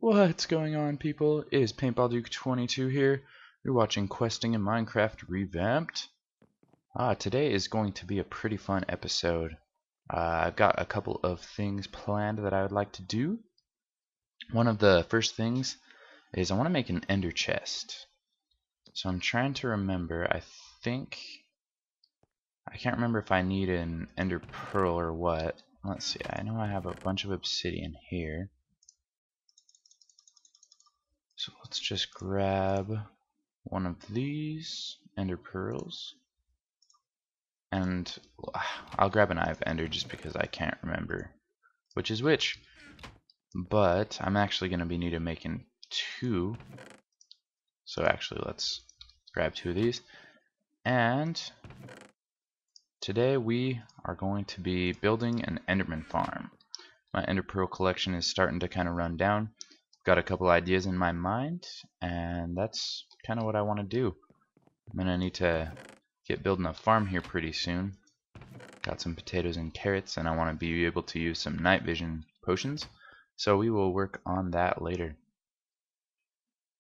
What's going on, people? It is Paintball Duke 22 here. You're watching Questing in Minecraft Re-Vamped. Today is going to be a pretty fun episode. I've got a couple of things planned that I would like to do. One of the first things is I want to make an ender chest. So I'm trying to remember. I can't remember if I need an ender pearl or what. Let's see. I know I have a bunch of obsidian here. So let's just grab one of these ender pearls. And I'll grab an eye of ender just because I can't remember which is which. But I'm actually going to be needing making two. So actually let's grab two of these. And today we are going to be building an Enderman farm. My ender pearl collection is starting to kind of run down. Got a couple ideas in my mind, and that's kind of what I want to do. I'm going to need to get building a farm here pretty soon. Got some potatoes and carrots, and I want to be able to use some night vision potions. So we will work on that later.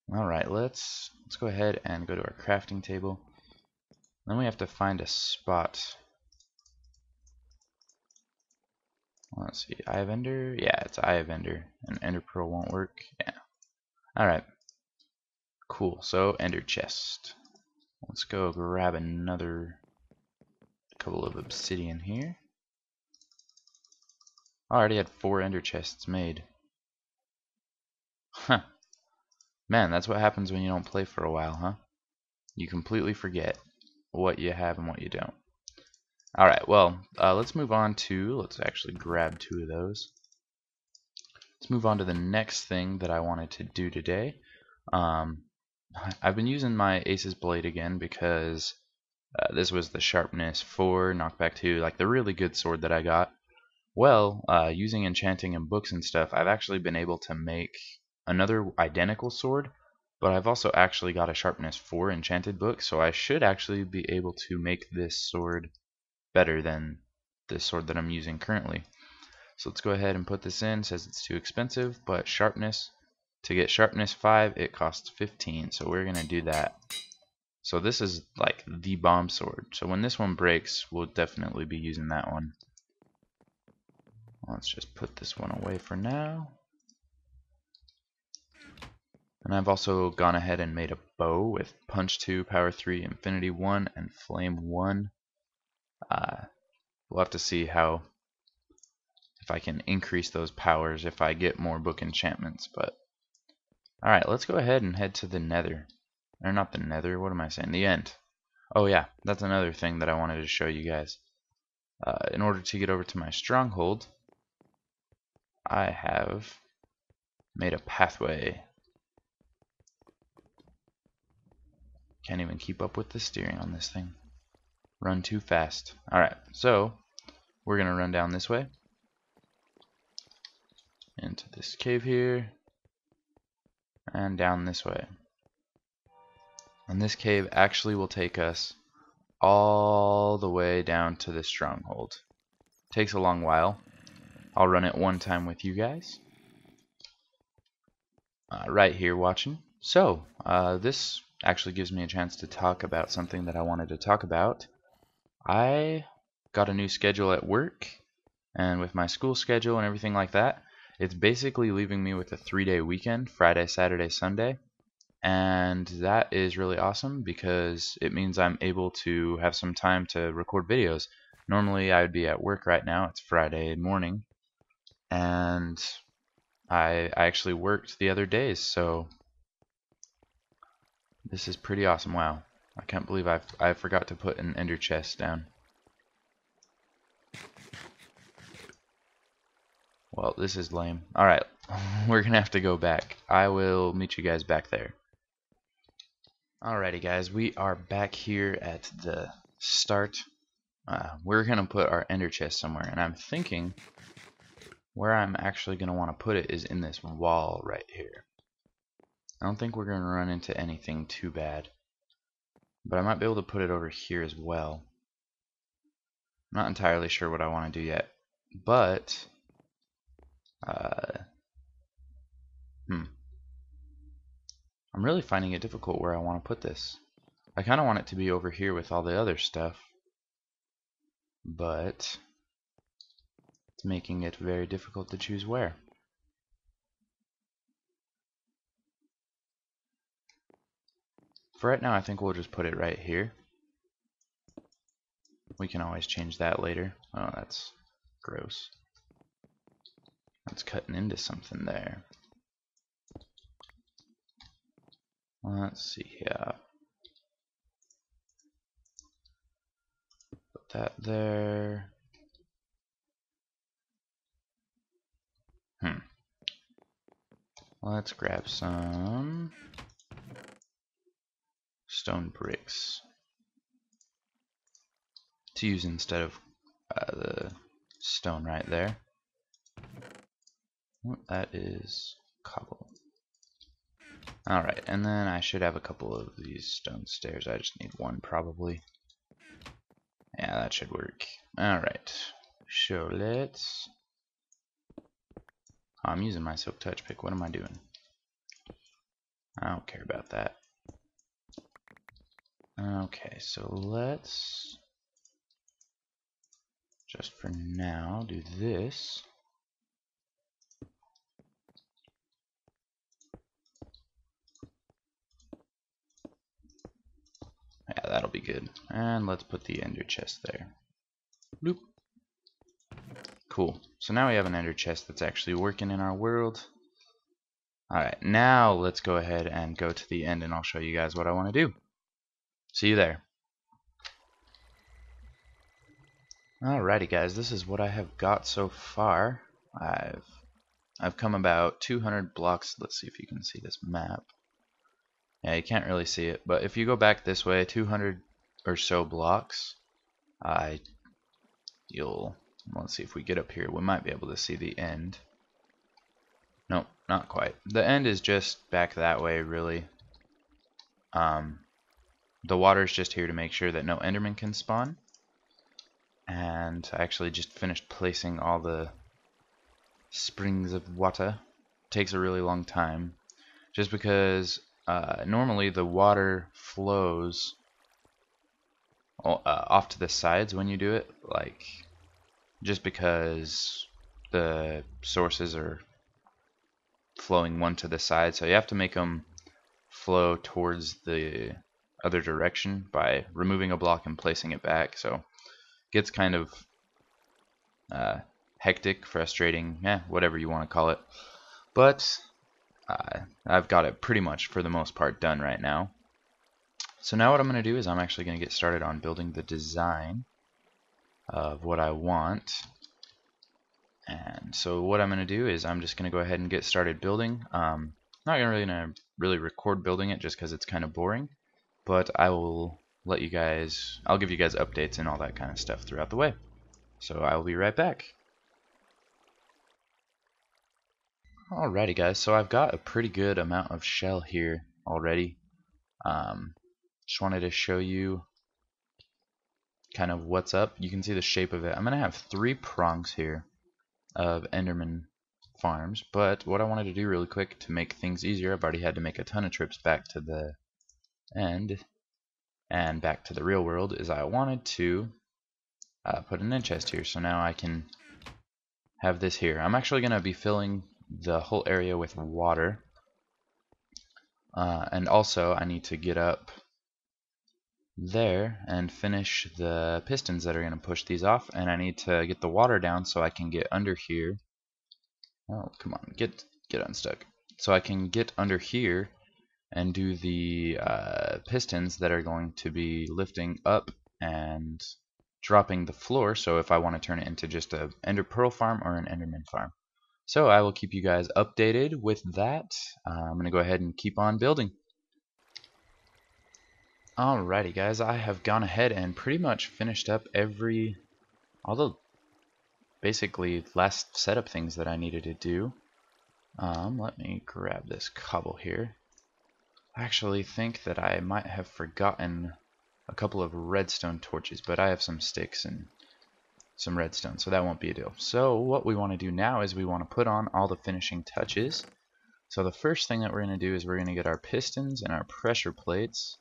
Alright, let's go ahead and go to our crafting table. Then we have to find a spot. Let's see, Eye of Ender? Yeah, it's Eye of Ender. And Ender Pearl won't work? Yeah. Alright. Cool, so Ender Chest. Let's go grab another couple of obsidian here. I already had 4 Ender Chests made. Huh. Man, that's what happens when you don't play for a while, huh? You completely forget what you have and what you don't. Alright, well, let's move on to, let's actually grab 2 of those. Let's move on to the next thing that I wanted to do today. I've been using my Ace's Blade again because this was the Sharpness 4, Knockback 2, like the really good sword that I got. Well, using enchanting and books and stuff, I've actually been able to make another identical sword, but I've also actually got a Sharpness 4 enchanted book, so I should actually be able to make this sword better than this sword that I'm using currently. So let's go ahead and put this in. It says it's too expensive, but sharpness, to get sharpness 5 it costs 15, so we're gonna do that. So this is like the bomb sword, so when this one breaks we'll definitely be using that one. Let's just put this one away for now. And I've also gone ahead and made a bow with punch 2, power 3, infinity 1, and flame 1. We'll have to see how, if I can increase those powers if I get more book enchantments. But alright, let's go ahead and head to the nether. Or not the nether, what am I saying? The end. Oh yeah, that's another thing that I wanted to show you guys. In order to get over to my stronghold, I have made a pathway. Can't even keep up with the steering on this thing. Run too fast. Alright, so we're gonna run down this way into this cave here and down this way. And this cave actually will take us all the way down to the stronghold. Takes a long while. I'll run it one time with you guys right here watching. So this actually gives me a chance to talk about something that I wanted to talk about. I got a new schedule at work, and with my school schedule and everything like that, it's basically leaving me with a 3-day weekend, Friday, Saturday, Sunday. And that is really awesome because it means I'm able to have some time to record videos. Normally I would be at work right now, it's Friday morning, and I actually worked the other days, so this is pretty awesome. Wow, I can't believe I forgot to put an ender chest down. Well, this is lame. Alright, we're gonna have to go back. I will meet you guys back there. Alrighty guys, we are back here at the start. We're gonna put our ender chest somewhere, and I'm thinking where I'm actually gonna want to put it is in this wall right here. I don't think we're gonna run into anything too bad, but I might be able to put it over here as well. I'm not entirely sure what I want to do yet, but I'm really finding it difficult where I want to put this. I kind of want it to be over here with all the other stuff, but it's making it very difficult to choose where. For right now, I think we'll just put it right here. We can always change that later. Oh, that's gross. That's cutting into something there. Let's see here. Put that there. Let's grab some stone bricks to use instead of the stone right there. That is cobble. Alright, and then I should have a couple of these stone stairs. I just need one probably. Yeah, that should work. Alright, so let's... Oh, I'm using my silk touch pick. What am I doing? I don't care about that. Okay, so let's just for now do this. Yeah, that'll be good. And let's put the ender chest there. Bloop. Cool. So now we have an ender chest that's actually working in our world. Alright, now let's go ahead and go to the end and I'll show you guys what I want to do. See you there. Alrighty guys, this is what I have got so far. I've come about 200 blocks. Let's see if you can see this map. Yeah, you can't really see it, but if you go back this way 200 or so blocks, let's see if we get up here, we might be able to see the end. Nope, not quite. The end is just back that way really. The water is just here to make sure that no Enderman can spawn. And I actually just finished placing all the springs of water. Takes a really long time, just because normally the water flows off to the sides when you do it, like just because the sources are flowing one to the side, so you have to make them flow towards the other direction by removing a block and placing it back. So it gets kind of hectic, frustrating, whatever you want to call it. But I've got it pretty much for the most part done right now. So now what I'm going to do is I'm actually going to get started on building the design of what I want. And so what I'm going to do is I'm just going to go ahead and get started building. Not going to really record building it just because it's kind of boring, but I will I'll give you guys updates and all that kind of stuff throughout the way. So I will be right back. Alrighty guys, so I've got a pretty good amount of shell here already. Just wanted to show you kind of what's up. You can see the shape of it. I'm going to have 3 prongs here of Enderman farms, but what I wanted to do really quick to make things easier, I've already had to make a ton of trips back to the end and back to the real world, is I wanted to put an end chest here, so now I can have this here. I'm actually going to be filling the whole area with water, and also I need to get up there and finish the pistons that are going to push these off, and I need to get the water down so I can get under here. Oh, come on, get unstuck. So I can get under here and do the pistons that are going to be lifting up and dropping the floor, so if I want to turn it into just a ender pearl farm or an enderman farm. So I will keep you guys updated with that. I'm going to go ahead and keep on building. Alrighty guys, I have gone ahead and pretty much finished up all the basically last setup things that I needed to do. Let me grab this cobble here. I actually think that I might have forgotten a couple of redstone torches, but I have some sticks and some redstone, so that won't be a deal. So what we want to do now is we want to put on all the finishing touches So the first thing that we're going to do is we're going to get our pistons and our pressure plates.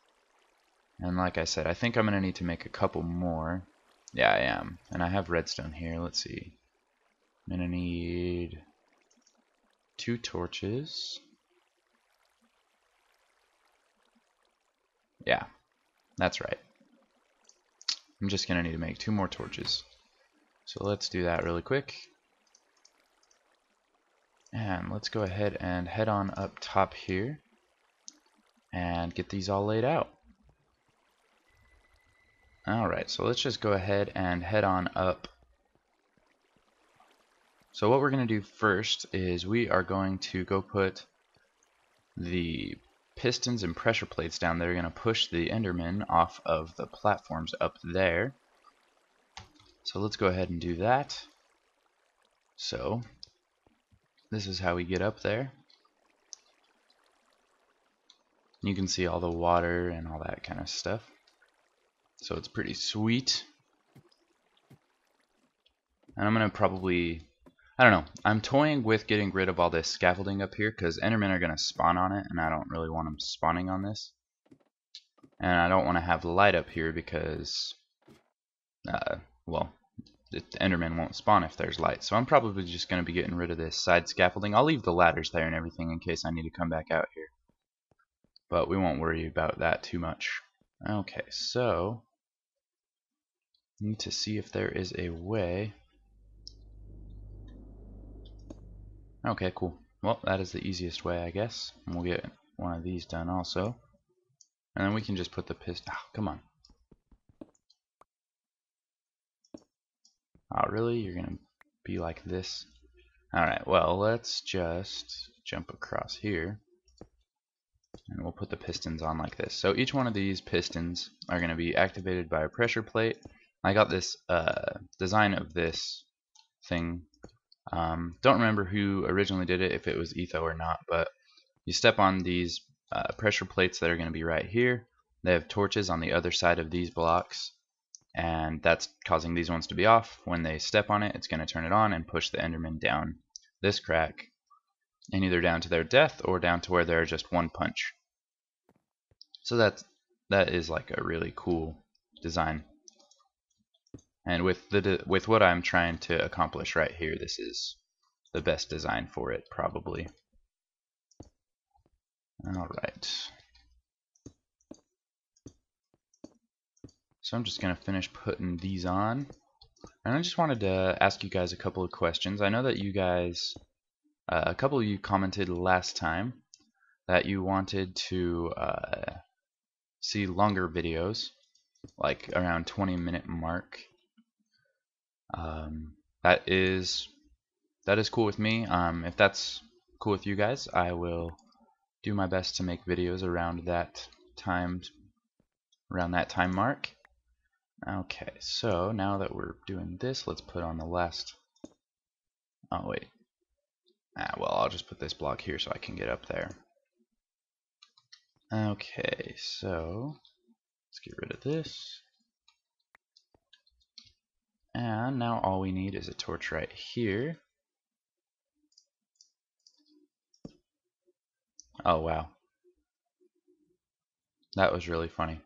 And like I said, I think I'm going to need to make a couple more. Yeah, I am. And I have redstone here. Let's see. I'm going to need 2 torches. Yeah, that's right. I'm just going to need to make 2 more torches. So let's do that really quick. And let's go ahead and head on up top here and get these all laid out. Alright, so let's just go ahead and head on up. So what we're going to do first is we are going to go put the pistons and pressure plates down there. We're going to push the Endermen off of the platforms up there. So let's go ahead and do that. So this is how we get up there. You can see all the water and all that kind of stuff. So it's pretty sweet. And I'm going to probably, I don't know, I'm toying with getting rid of all this scaffolding up here because Endermen are going to spawn on it and I don't really want them spawning on this. And I don't want to have light up here because, well, the Enderman won't spawn if there's light. So I'm probably just going to be getting rid of this side scaffolding. I'll leave the ladders there and everything in case I need to come back out here. But we won't worry about that too much. Okay, so need to see if there is a way. Okay, cool. Well, that is the easiest way, I guess. And we'll get one of these done also. And then we can just put the piston. Oh, come on. Oh, really? You're going to be like this? Alright, well, let's just jump across here. And we'll put the pistons on like this. So each one of these pistons are going to be activated by a pressure plate. I got this design of this thing. Don't remember who originally did it, if it was Etho or not, but you step on these pressure plates that are going to be right here. They have torches on the other side of these blocks, and that's causing these ones to be off. When they step on it, it's going to turn it on and push the Enderman down this crack, and either down to their death or down to where they're just one punch. So that is like a really cool design. And with what I'm trying to accomplish right here, this is the best design for it, probably. Alright. So I'm just going to finish putting these on. And I just wanted to ask you guys a couple of questions. I know that you guys, a couple of you commented last time that you wanted to see longer videos, like around 20-minute mark. That is cool with me. If that's cool with you guys, I will do my best to make videos around that time mark. Okay, so now that we're doing this, let's put on the last. Oh wait. Well, I'll just put this block here so I can get up there. Okay, so let's get rid of this. And now all we need is a torch right here. Oh wow. That was really funny.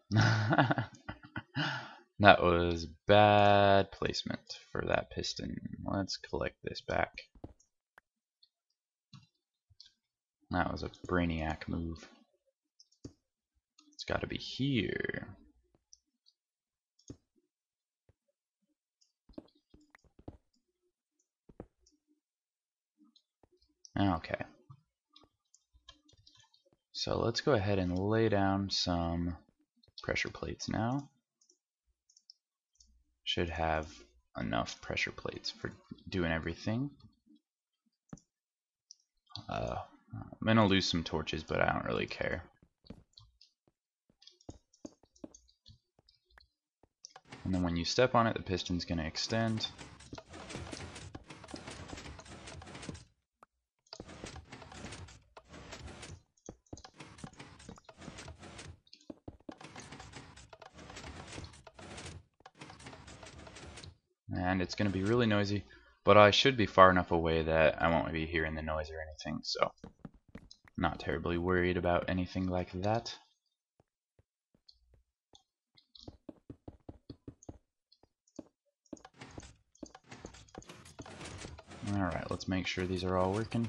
That was bad placement for that piston. Let's collect this back. That was a brainiac move. It's got to be here. Okay. So let's go ahead and lay down some pressure plates now. Should have enough pressure plates for doing everything. I'm gonna lose some torches, but I don't really care. And then when you step on it, the piston's gonna extend. And it's going to be really noisy, but I should be far enough away that I won't be hearing the noise or anything. So Not terribly worried about anything like that. Alright, let's make sure these are all working.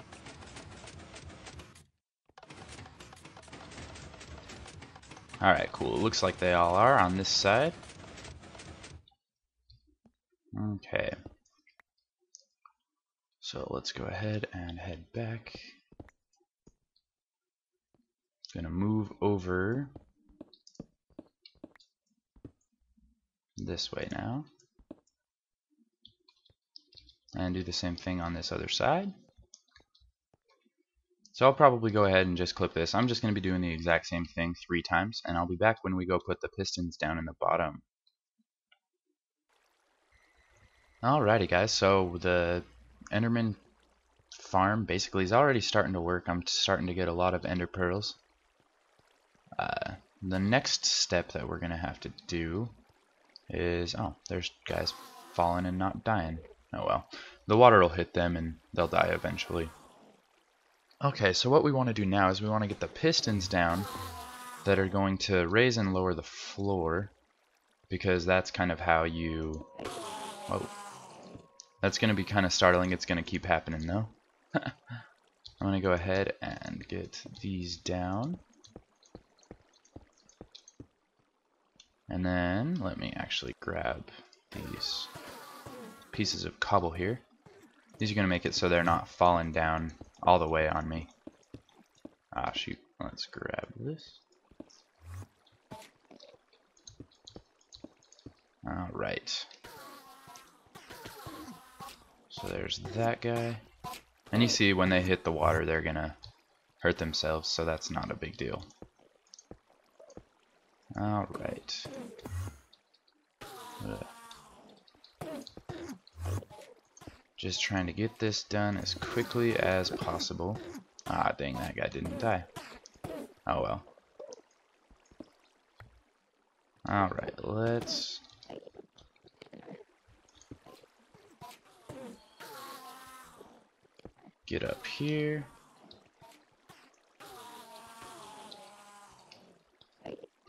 Alright, cool. It looks like they all are on this side. Okay. So let's go ahead and head back. Gonna move over this way now. And do the same thing on this other side. So I'll probably go ahead and just clip this. I'm just going to be doing the exact same thing 3 times, and I'll be back when we go put the pistons down in the bottom. Alrighty guys, so the Enderman farm basically is already starting to work. I'm starting to get a lot of ender pearls. The next step that we're going to have to do is, oh, there's guys falling and not dying. Oh well, the water will hit them and they'll die eventually. Okay, so what we want to do now is we want to get the pistons down that are going to raise and lower the floor, because that's kind of how you... Whoa. That's going to be kind of startling. It's going to keep happening though. I'm going to go ahead and get these down. And then let me actually grab these pieces of cobble here. These are going to make it so they're not falling down all the way on me. Ah, shoot. Let's grab this. Alright. So there's that guy. And you see when they hit the water, they're going to hurt themselves, so that's not a big deal. Alright. Just trying to get this done as quickly as possible. Ah, dang, that guy didn't die. Oh well. Alright, let's... get up here.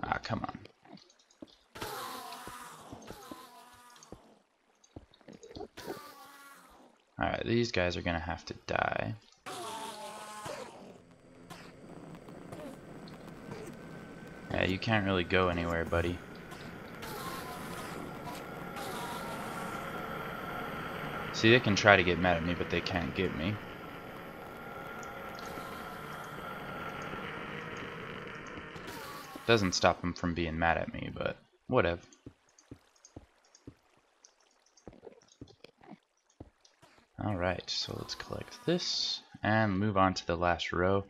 Ah, come on. Alright, these guys are gonna have to die. Yeah, you can't really go anywhere, buddy. See, they can try to get mad at me, but they can't get me. Doesn't stop them from being mad at me, but whatever. Alright, so let's collect this and move on to the last row.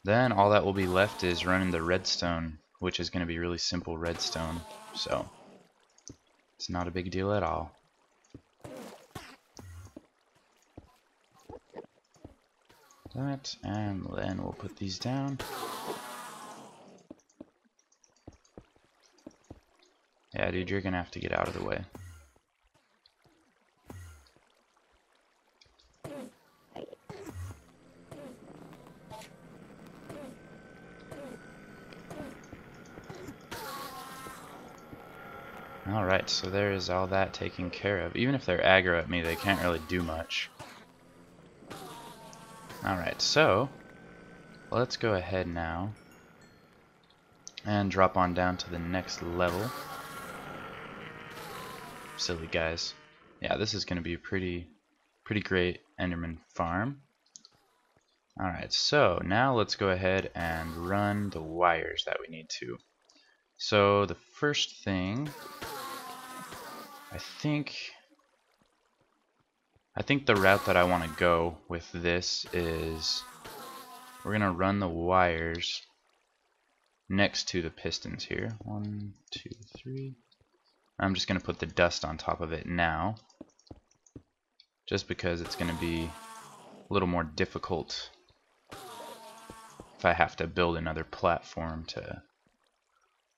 Then all that will be left is running the redstone, which is going to be really simple redstone, so it's not a big deal at all. That, and then we'll put these down. Yeah, dude, you're gonna have to get out of the way. Alright, so there is all that taken care of. Even if they're aggro at me, they can't really do much. Alright, so let's go ahead now and drop on down to the next level. Silly guys. Yeah, this is going to be a pretty great Enderman farm. Alright, so now let's go ahead and run the wires that we need to. So the first thing, I think the route that I want to go with this is we're going to run the wires next to the pistons here. 1, 2, 3. I'm just going to put the dust on top of it now, just because it's going to be a little more difficult if I have to build another platform to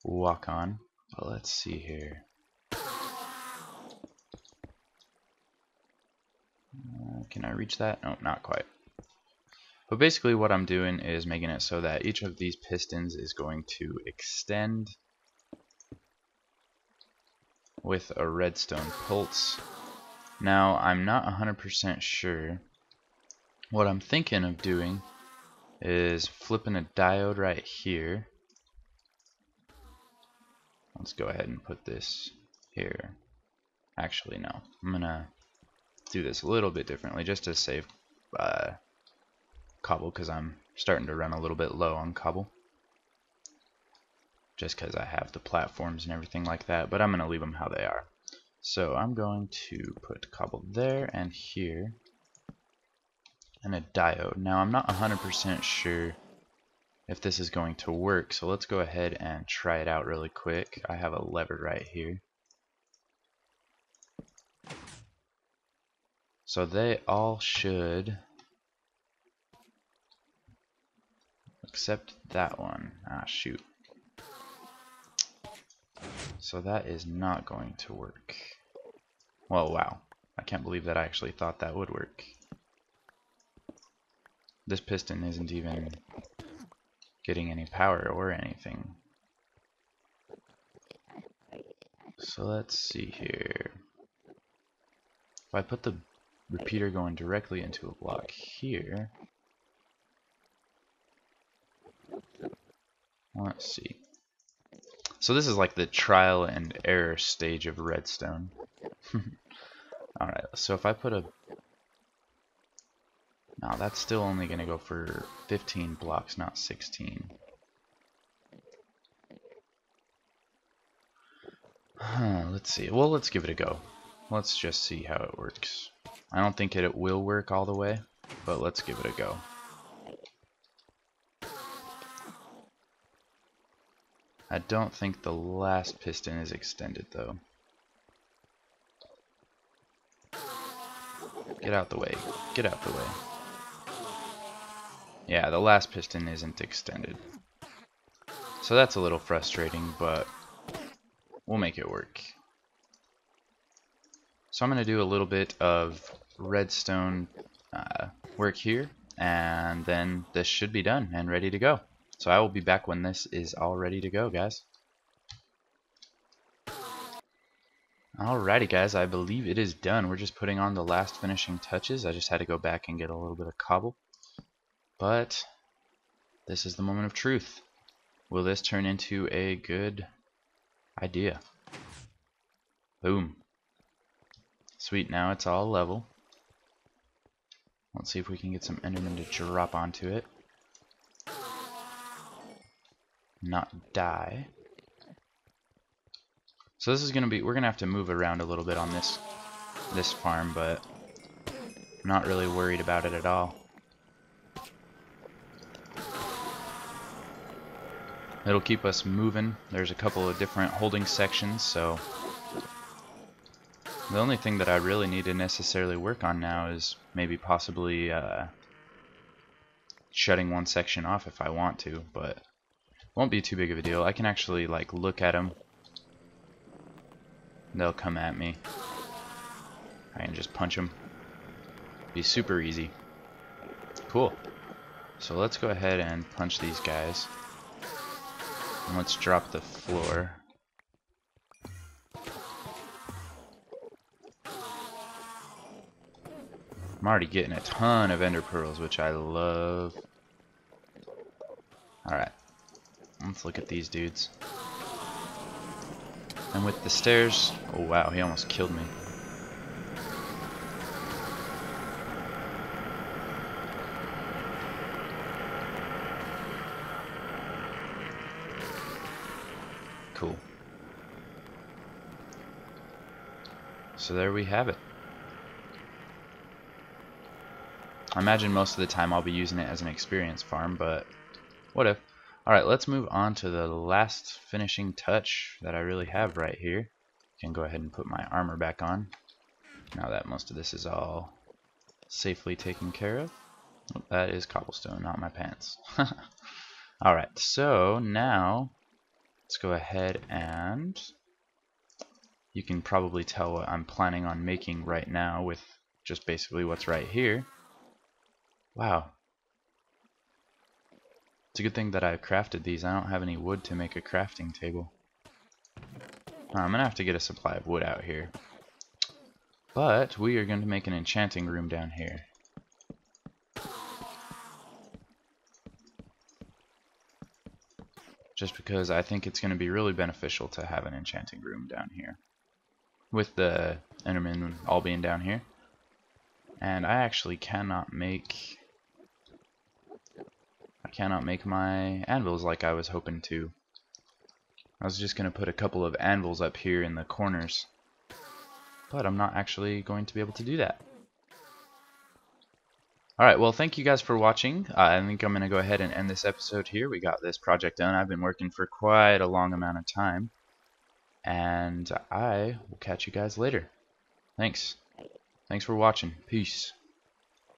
walk on. But let's see here. Can I reach that? No, not quite. But basically what I'm doing is making it so that each of these pistons is going to extend with a redstone pulse. Now I'm not 100% sure. What I'm thinking of doing is flipping a diode right here. Let's go ahead and put this here. Actually, no. I'm gonna do this a little bit differently just to save cobble, because I'm starting to run a little bit low on cobble. Just because I have the platforms and everything like that, but I'm gonna leave them how they are. So I'm going to put cobble there and here, and a diode. Now I'm not 100% sure if this is going to work, so let's go ahead and try it out really quick. I have a lever right here. So they all should, except that one. Ah, shoot. So that is not going to work. Well, wow. I can't believe that I actually thought that would work. This piston isn't even getting any power or anything. So let's see here. If I put the repeater going directly into a block here, let's see. So this is like the trial and error stage of redstone. Alright, so if I put a... No, that's still only going to go for 15 blocks, not 16. Let's see. Well, let's give it a go. Let's just see how it works. I don't think it will work all the way, but let's give it a go. I don't think the last piston is extended though. Get out the way. Get out the way. Yeah, the last piston isn't extended. So that's a little frustrating, but we'll make it work. So I'm going to do a little bit of redstone work here, and then this should be done and ready to go. So I will be back when this is all ready to go, guys. Alrighty guys, I believe it is done. We're just putting on the last finishing touches. I just had to go back and get a little bit of cobble. But this is the moment of truth. Will this turn into a good idea? Boom. Sweet, now it's all level. Let's see if we can get some Endermen to drop onto it. Not die. So this is gonna be, we're gonna have to move around a little bit on this farm, but I'm not really worried about it at all. It'll keep us moving. There's a couple of different holding sections, so the only thing that I really need to necessarily work on now is maybe possibly shutting one section off if I want to, but it won't be too big of a deal. I can actually like look at them. They'll come at me. I can just punch them. Be super easy. Cool. So let's go ahead and punch these guys. And let's drop the floor. I'm already getting a ton of ender pearls, which I love. Alright. Let's look at these dudes. And with the stairs... Oh wow, he almost killed me. Cool. So there we have it. I imagine most of the time I'll be using it as an experience farm, but what if? Alright, let's move on to the last finishing touch that I really have right here. Can go ahead and put my armor back on. Now that most of this is all safely taken care of. Oh, that is cobblestone, not my pants. Alright, so now let's go ahead and you can probably tell what I'm planning on making right now with just basically what's right here. Wow, It's a good thing that I crafted these. I don't have any wood to make a crafting table. I'm gonna have to get a supply of wood out here. But we are going to make an enchanting room down here. Just because I think it's going to be really beneficial to have an enchanting room down here. With the Endermen all being down here. And I actually cannot make my anvils like I was hoping to. I was just going to put a couple of anvils up here in the corners. But I'm not actually going to be able to do that. Alright, well, thank you guys for watching. I think I'm going to go ahead and end this episode here. We got this project done. I've been working for quite a long amount of time. And I will catch you guys later. Thanks. Thanks for watching. Peace.